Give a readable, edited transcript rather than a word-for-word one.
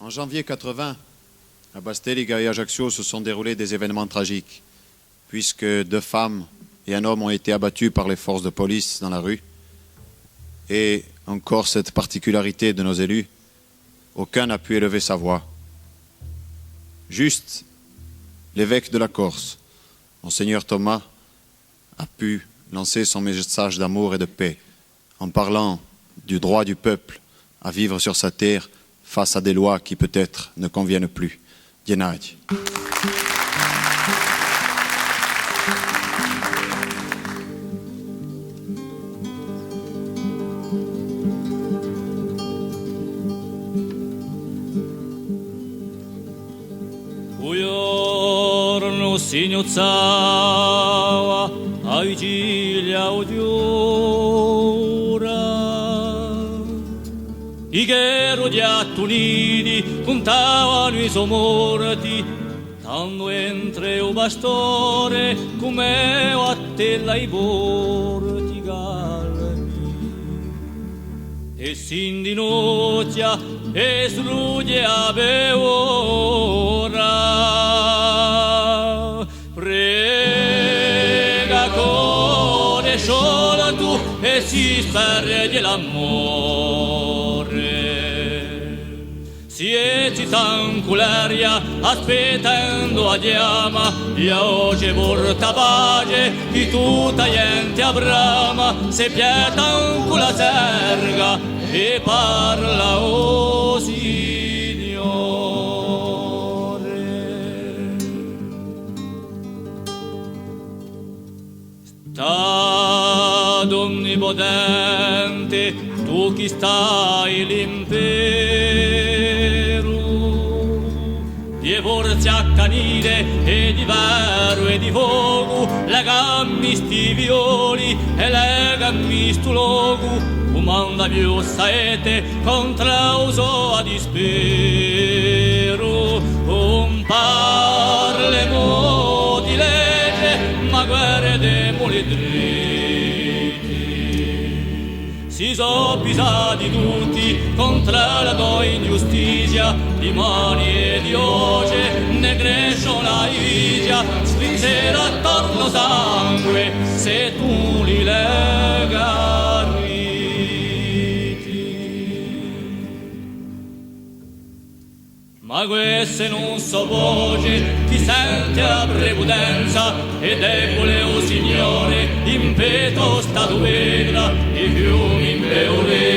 En janvier 80, à Basteliga et Ajaccio se sont déroulés des événements tragiques, puisque 2 femmes et un homme ont été abattus par les forces de police dans la rue. Et encore cette particularité de nos élus, aucun n'a pu élever sa voix. Juste l'évêque de la Corse, Monseigneur Thomas, a pu lancer son message d'amour et de paix en parlant du droit du peuple à vivre sur sa terre face à des lois qui peut-être ne conviennent plus. Dienadi. Uyorno signozzava a vigilia odiura i ghero di attunini contavano i suoi morti tanto entre o bastore come o a tella i borti galmi e sin di noccia e srugge avevora prega con e solo tu e si sperde l'amore si eccitando l'aria aspettando a chiama e oggi porta pace di tutta gente a brama se pieta con la serga e parla o Signore Stato onnipotente tu chi stai l'impero di forze accanite e di vero e di fuoco legammi sti violi e legammi stu loco comanda più saete contra uso a dispero un parlemo di legge ma guerre de muli dritti si so pisati tutti contra la tua ingiustizia di mani e di oce ne cresce la invidia stringerà attorno sangue se tu li legari ma queste non so voce ti sente a prepotenza e debole o Signore impeto sta tu vedra i fiumi in peore